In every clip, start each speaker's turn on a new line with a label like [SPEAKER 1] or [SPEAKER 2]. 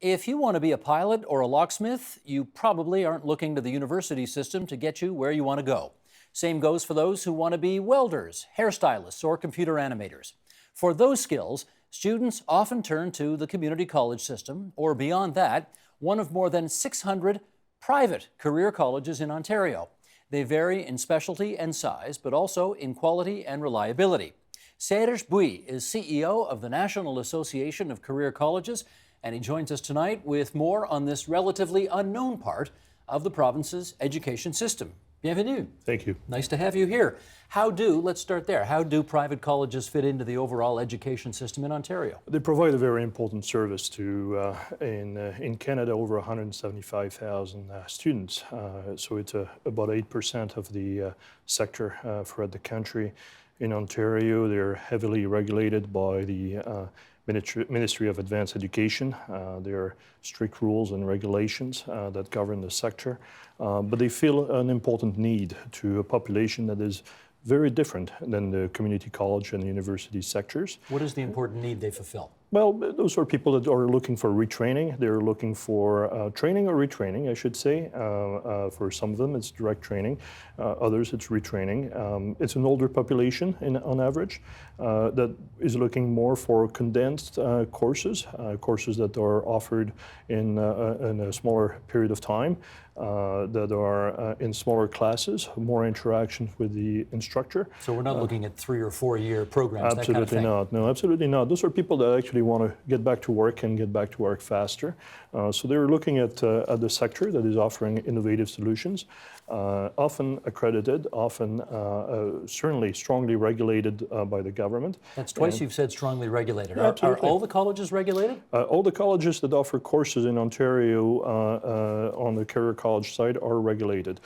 [SPEAKER 1] If you want to be a pilot or a locksmith, you probably aren't looking to the university system to get you where you want to go. Same goes for those who want to be welders, hairstylists, or computer animators. For those skills, students often turn to the community college system, or beyond that, one of more than 600 private career colleges in Ontario. They vary in specialty and size, but also in quality and reliability. Serge Buy is CEO of the National Association of Career Colleges, and he joins us tonight with more on this relatively unknown part of the province's education system. Bienvenue.
[SPEAKER 2] Thank you.
[SPEAKER 1] Nice to have you here. Let's start there. How do private colleges fit into the overall education system in Ontario?
[SPEAKER 2] They provide a very important service to, in Canada, over 175,000 students. So it's about 8% of the sector throughout the country. In Ontario, they're heavily regulated by the Ministry of Advanced Education. There are strict rules and regulations that govern the sector, but they fill an important need to a population that is very different than the community college and university sectors.
[SPEAKER 1] What is the important need they fulfill?
[SPEAKER 2] Well, those are people that are looking for retraining. They're looking for training or retraining, I should say. For some of them, it's direct training. Others, it's retraining. It's an older population on average that is looking more for condensed courses that are offered in a smaller period of time, that are in smaller classes, more interaction with the instructor.
[SPEAKER 1] So we're not looking at 3 or 4 year programs,
[SPEAKER 2] absolutely
[SPEAKER 1] that kind of thing?
[SPEAKER 2] Not. No, absolutely not. Those are people that actually want to get back to work and get back to work faster. So they're looking at the sector that is offering innovative solutions, often accredited, often certainly strongly regulated by the government.
[SPEAKER 1] That's twice you've said strongly regulated.
[SPEAKER 2] Yeah,
[SPEAKER 1] are all the colleges regulated?
[SPEAKER 2] All the colleges that offer courses in Ontario on the career college side are regulated.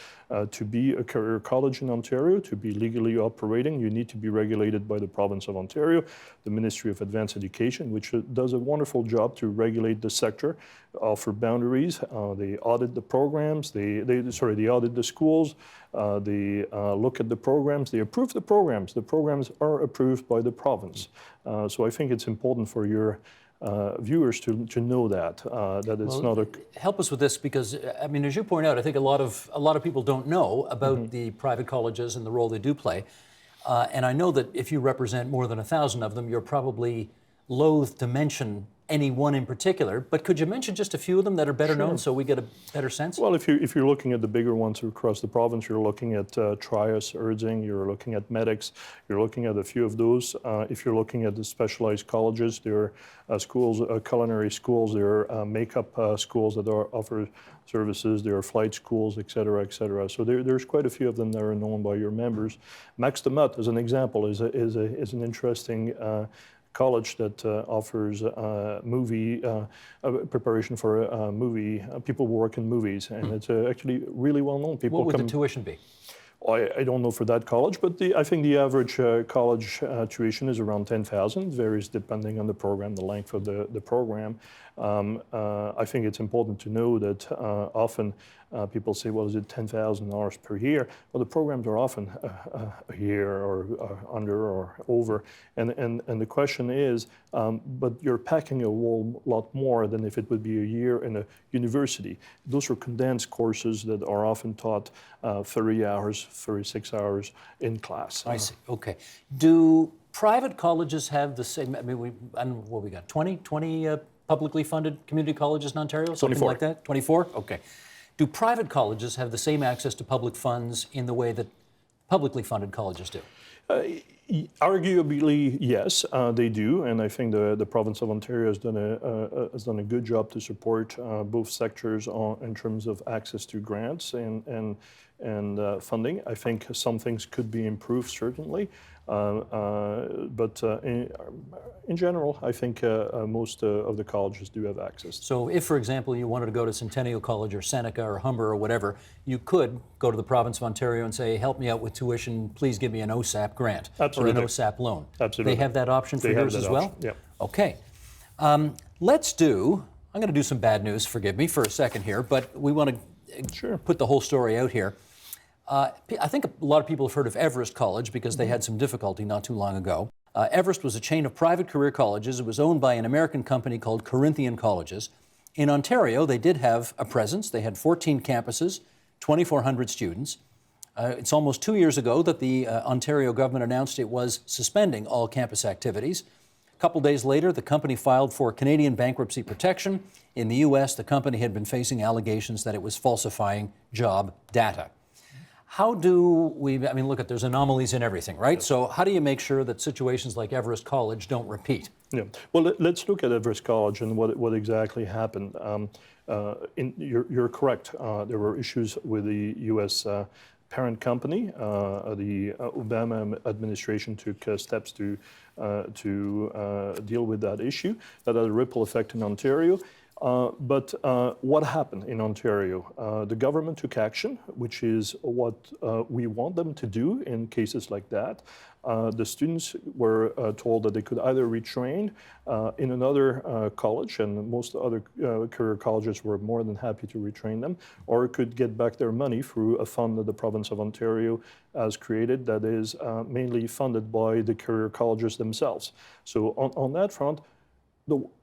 [SPEAKER 2] To be a career college in Ontario, to be legally operating, you need to be regulated by the province of Ontario, the Ministry of Advanced Education, which does a wonderful job to regulate the sector, offer boundaries. They audit the programs, they audit the schools, they look at the programs, they approve the programs. The programs are approved by the province. So I think it's important for your viewers to know that it's not a...
[SPEAKER 1] Help us with this, because I mean, as you point out, I think a lot of people don't know about the private colleges and the role they do play. And I know that if you represent more than 1,000 of them, you're probably loath to mention any one in particular, but could you mention just a few of them that are better known so we get a better sense?
[SPEAKER 2] Well, if you're looking at the bigger ones across the province, you're looking at Trias, Erding, you're looking at Medics, you're looking at a few of those. If you're looking at the specialized colleges, there are schools, culinary schools, there are makeup schools that offer services, there are flight schools, et cetera, et cetera. So there's quite a few of them that are known by your members. Max de Mutt, as an example, is an interesting college that offers movie preparation for movie people who work in movies, and it's actually really well known.
[SPEAKER 1] What would the tuition be?
[SPEAKER 2] I don't know for that college, but I think the average college tuition is around 10,000. Varies depending on the program, the length of the program. I think it's important to know that often people say, well, is it $10,000 per year? Well, the programs are often a year or under or over. And the question is, but you're packing a whole lot more than if it would be a year in a university. Those are condensed courses that are often taught 30 hours, 36 hours in class.
[SPEAKER 1] I see. Okay. Do private colleges have the same, I mean, what we got, 20 publicly funded community colleges in Ontario? Something
[SPEAKER 2] 24.
[SPEAKER 1] Like that? 24? Okay. Do private colleges have the same access to public funds in the way that publicly funded colleges do?
[SPEAKER 2] Arguably, yes, they do, and I think the province of Ontario has done a good job to support both sectors in terms of access to grants and funding. I think some things could be improved, certainly, but in general, I think most of the colleges do have access.
[SPEAKER 1] So if, for example, you wanted to go to Centennial College or Seneca or Humber or whatever, you could go to the province of Ontario and say, help me out with tuition, please give me an OSAP grant.
[SPEAKER 2] Absolutely.
[SPEAKER 1] Or an OSAP loan.
[SPEAKER 2] Absolutely.
[SPEAKER 1] They have that option for yours as well?
[SPEAKER 2] Yeah.
[SPEAKER 1] Okay. I'm going to do some bad news, forgive me for a second here, but we want to put the whole story out here. I think a lot of people have heard of Everest College because they had some difficulty not too long ago. Everest was a chain of private career colleges. It was owned by an American company called Corinthian Colleges. In Ontario, they did have a presence. They had 14 campuses, 2,400 students. It's almost 2 years ago that the Ontario government announced it was suspending all campus activities. A couple days later, the company filed for Canadian bankruptcy protection. In the U.S., the company had been facing allegations that it was falsifying job data. How do we, I mean, look, there's anomalies in everything, right? Yes. So how do you make sure that situations like Everest College don't repeat?
[SPEAKER 2] Yeah. Well, let's look at Everest College and what exactly happened. You're correct. There were issues with the U.S. Parent company. The Obama administration took steps to deal with that issue. That had a ripple effect in Ontario. But what happened in Ontario? The government took action, which is what we want them to do in cases like that. The students were told that they could either retrain in another college, and most other career colleges were more than happy to retrain them, or could get back their money through a fund that the province of Ontario has created that is mainly funded by the career colleges themselves. So on that front,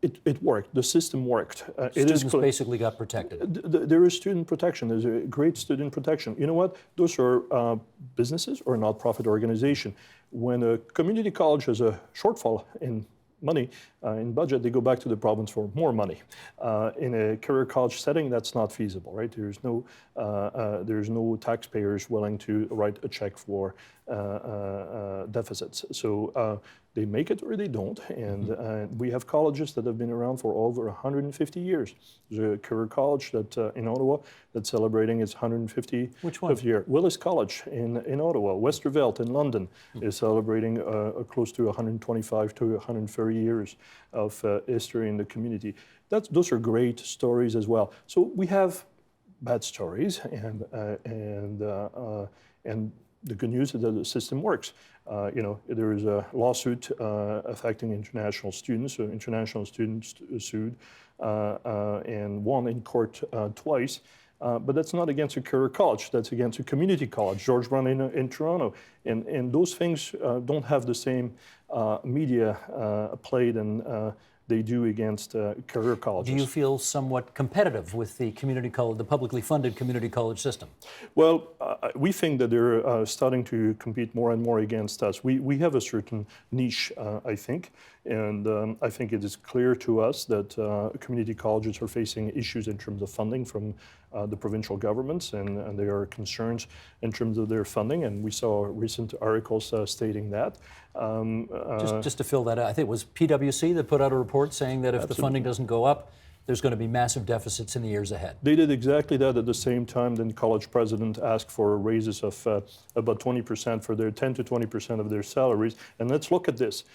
[SPEAKER 2] it worked. The system worked.
[SPEAKER 1] Students basically got protected.
[SPEAKER 2] There is student protection. There's a great student protection. You know what? Those are businesses or not-profit organization. When a community college has a shortfall in money, in budget, they go back to the province for more money. In a career college setting, that's not feasible, right? There's no taxpayers willing to write a check for deficits. So they make it or they don't. And we have colleges that have been around for over 150 years. There's a career college that in Ottawa that's celebrating its 150th
[SPEAKER 1] Which one?
[SPEAKER 2] year. Willis College in Ottawa. Westerveld in London is celebrating close to 125 to 130 years of history in the community. Those are great stories as well. So we have bad stories, and the good news is that the system works. There is a lawsuit affecting international students. So international students sued and won in court twice. But that's not against a career college. That's against a community college, George Brown in Toronto. And those things don't have the same media played and they do against career colleges.
[SPEAKER 1] Do you feel somewhat competitive with the community college, the publicly funded community college system?
[SPEAKER 2] Well, we think that they're starting to compete more and more against us. We have a certain niche, I think, and I think it is clear to us that community colleges are facing issues in terms of funding from the provincial governments, and there are concerns in terms of their funding, and we saw recent articles stating that.
[SPEAKER 1] Just to fill that out, I think it was PwC that put out a report saying that if the funding doesn't go up, there's going to be massive deficits in the years ahead.
[SPEAKER 2] They did exactly that at the same time. Then college president asked for raises of about 20% for their 10 to 20% of their salaries. And let's look at this.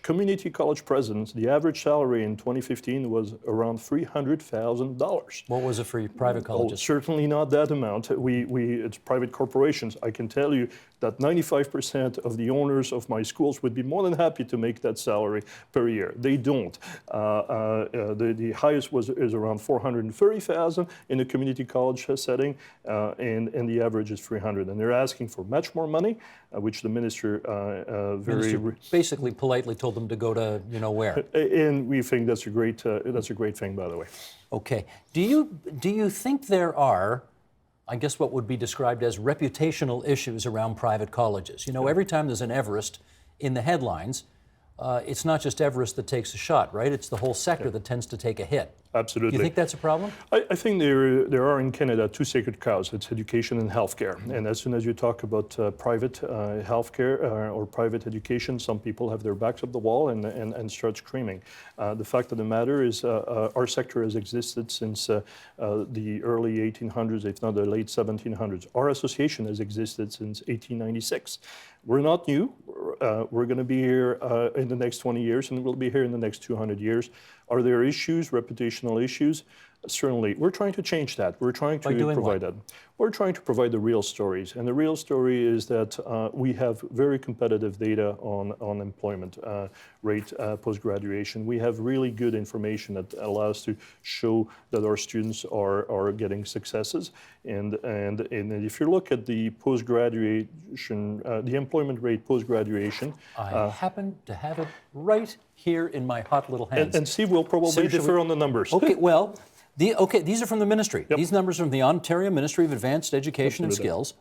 [SPEAKER 2] Community college presidents, the average salary in 2015 was around $300,000.
[SPEAKER 1] What was it for private colleges?
[SPEAKER 2] Oh, certainly not that amount. It's private corporations. I can tell you that 95% of the owners of my schools would be more than happy to make that salary per year. They don't. The highest is around $430,000 in a community college setting, and the average is $300,000. And they're asking for much more money, which the minister
[SPEAKER 1] basically politely told them to go to where.
[SPEAKER 2] And we think that's a great thing, by the way.
[SPEAKER 1] Okay. Do you think there are, I guess, what would be described as reputational issues around private colleges? Every time there's an Everest in the headlines, it's not just Everest that takes a shot, right? It's the whole sector that tends to take a hit.
[SPEAKER 2] Absolutely.
[SPEAKER 1] Do you think that's a problem?
[SPEAKER 2] I think there are in Canada two sacred cows. It's education and healthcare. And as soon as you talk about private healthcare or private education, some people have their backs up the wall and start screaming. The fact of the matter is our sector has existed since the early 1800s, if not the late 1700s. Our association has existed since 1896. We're not new. We're going to be here in the next 20 years, and we'll be here in the next 200 years. Are there issues, reputational issues? Certainly, we're trying to change that. We're trying to
[SPEAKER 1] By doing
[SPEAKER 2] provide
[SPEAKER 1] what?
[SPEAKER 2] that. We're trying to provide the real stories. And the real story is that we have very competitive data on employment rate post-graduation. We have really good information that allows to show that our students are getting successes. And if you look at the post-graduation, the employment rate post-graduation.
[SPEAKER 1] I happen to have it right here in my hot little hands.
[SPEAKER 2] And Steve will probably differ on the numbers.
[SPEAKER 1] Okay, well, these are from the ministry. Yep. These numbers are from the Ontario Ministry of Advanced Education and Skills.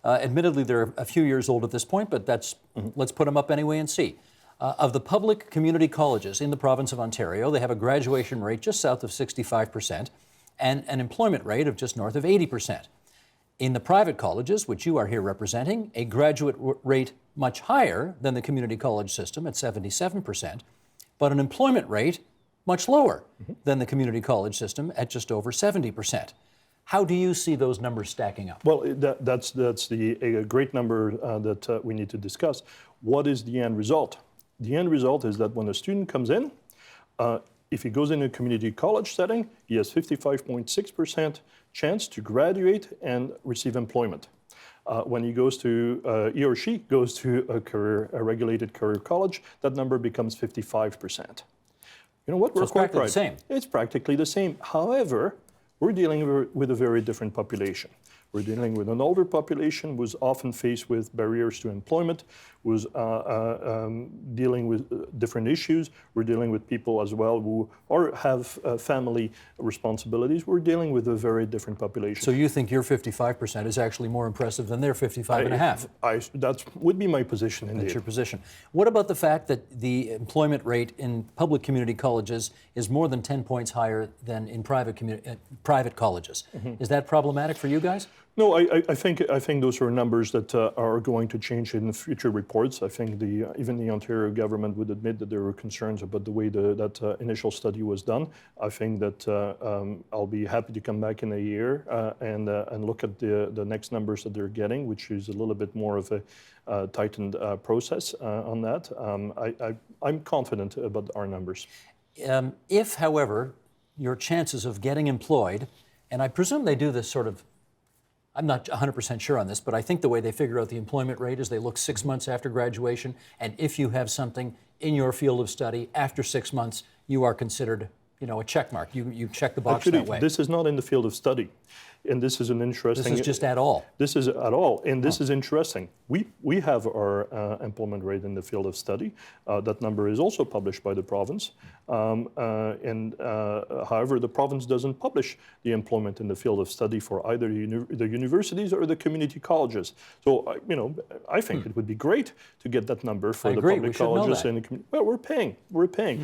[SPEAKER 1] Admittedly, they're a few years old at this point, but let's put them up anyway and see. Of the public community colleges in the province of Ontario, they have a graduation rate just south of 65% and an employment rate of just north of 80%. In the private colleges, which you are here representing, a graduate rate much higher than the community college system at 77%, but an employment rate much lower than the community college system at just over 70%. How do you see those numbers stacking up?
[SPEAKER 2] Well, that's a great number that we need to discuss. What is the end result? The end result is that when a student comes in, if he goes in a community college setting, he has 55.6% chance to graduate and receive employment. When he or she goes to a regulated career college, that number becomes 55%. You know what?
[SPEAKER 1] So it's practically the same.
[SPEAKER 2] It's practically the same. However, we're dealing with a very different population. We're dealing with an older population who's often faced with barriers to employment, who's dealing with different issues. We're dealing with people as well who have family responsibilities. We're dealing with a very different population.
[SPEAKER 1] So you think your 55% is actually more impressive than their 55.5%?
[SPEAKER 2] That would be my position, indeed.
[SPEAKER 1] That's your position. What about the fact that the employment rate in public community colleges is more than 10 points higher than in private colleges? Is that problematic for you guys?
[SPEAKER 2] No, I think those are numbers that are going to change in future reports. I think even the Ontario government would admit that there were concerns about the way that initial study was done. I think that I'll be happy to come back in a year and look at the next numbers that they're getting, which is a little bit more of a tightened process on that. I'm confident about our numbers.
[SPEAKER 1] If, however, your chances of getting employed, and I presume they do this sort of, I'm not 100% sure on this, but I think the way they figure out the employment rate is they look 6 months after graduation, and if you have something in your field of study after 6 months, you are considered, a check mark. You check the box that way.
[SPEAKER 2] This is not in the field of study. And this is an interesting...
[SPEAKER 1] This is just at all.
[SPEAKER 2] This is at all, and this is interesting. We have our employment rate in the field of study. That number is also published by the province. However, the province doesn't publish the employment in the field of study for either the universities or the community colleges. So, I think it would be great to get that number for the public colleges and the community. Well, we're paying.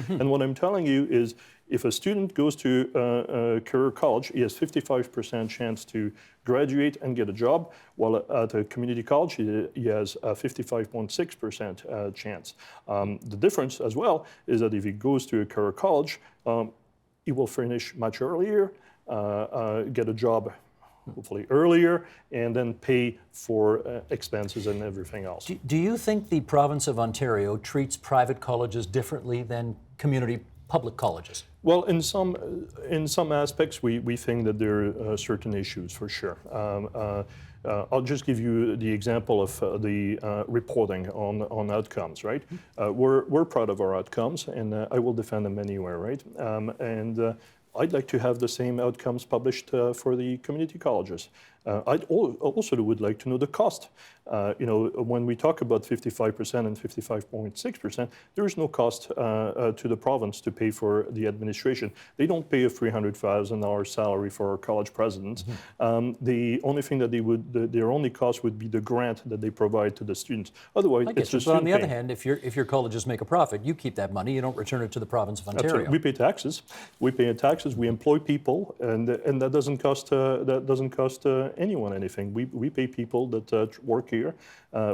[SPEAKER 2] And what I'm telling you is, if a student goes to a career college, he has 55% chance to graduate and get a job, while at a community college, he has a 55.6% chance. The difference as well is that if he goes to a career college, he will finish much earlier, get a job hopefully earlier, and then pay for expenses and everything else.
[SPEAKER 1] Do you think the province of Ontario treats private colleges differently than community public colleges?
[SPEAKER 2] Well, in some aspects, we think that there are certain issues for sure. I'll just give you the example of the reporting on outcomes, right? We're proud of our outcomes, and I will defend them anywhere, right? I'd like to have the same outcomes published for the community colleges. I also would like to know the cost. When we talk about 55% and 55.6%, there is no cost to the province to pay for the administration. They don't pay a $300,000 salary for our college presidents. The only thing that their only cost would be the grant that they provide to the students. Otherwise, it's just.
[SPEAKER 1] But on the other hand, if your colleges make a profit, you keep that money. You don't return it to the province of Ontario.
[SPEAKER 2] Absolutely. We pay taxes. We employ people, and that doesn't cost anyone anything. We pay people that work here.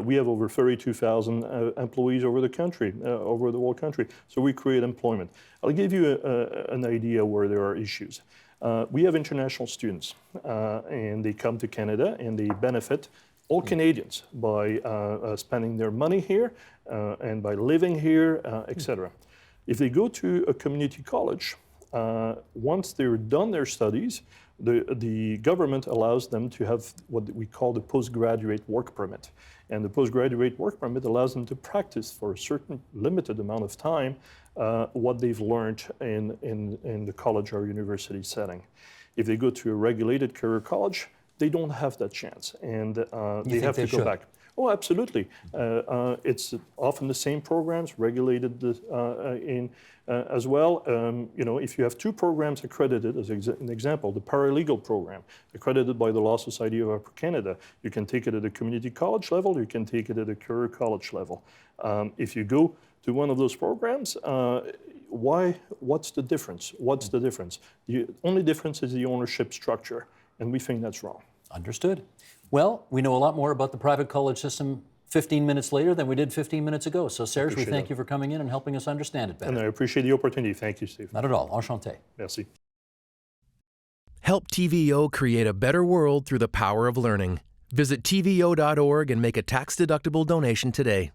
[SPEAKER 2] We have over 32,000 employees over the whole country. So we create employment. I'll give you an idea where there are issues. We have international students, and they come to Canada, and they benefit all Canadians by spending their money here and by living here, etc. If they go to a community college, once they're done their studies, the government allows them to have what we call the postgraduate work permit. And the postgraduate work permit allows them to practice for a certain limited amount of time what they've learned in the college or university setting. If they go to a regulated career college, they don't have that chance, and they have to go back. Oh, absolutely. It's often the same programs, regulated as well. You know, if you have two programs accredited, as an example, the paralegal program, accredited by the Law Society of Upper Canada, you can take it at a community college level, you can take it at a career college level. If you go to one of those programs, what's the difference? What's the difference? The only difference is the ownership structure, and we think that's wrong.
[SPEAKER 1] Understood. Well, we know a lot more about the private college system 15 minutes later than we did 15 minutes ago. So, Serge, we thank you for coming in and helping us understand it better.
[SPEAKER 2] And I appreciate the opportunity. Thank you, Steve.
[SPEAKER 1] Not at all. Enchanté.
[SPEAKER 2] Merci.
[SPEAKER 3] Help TVO create a better world through the power of learning. Visit TVO.org and make a tax-deductible donation today.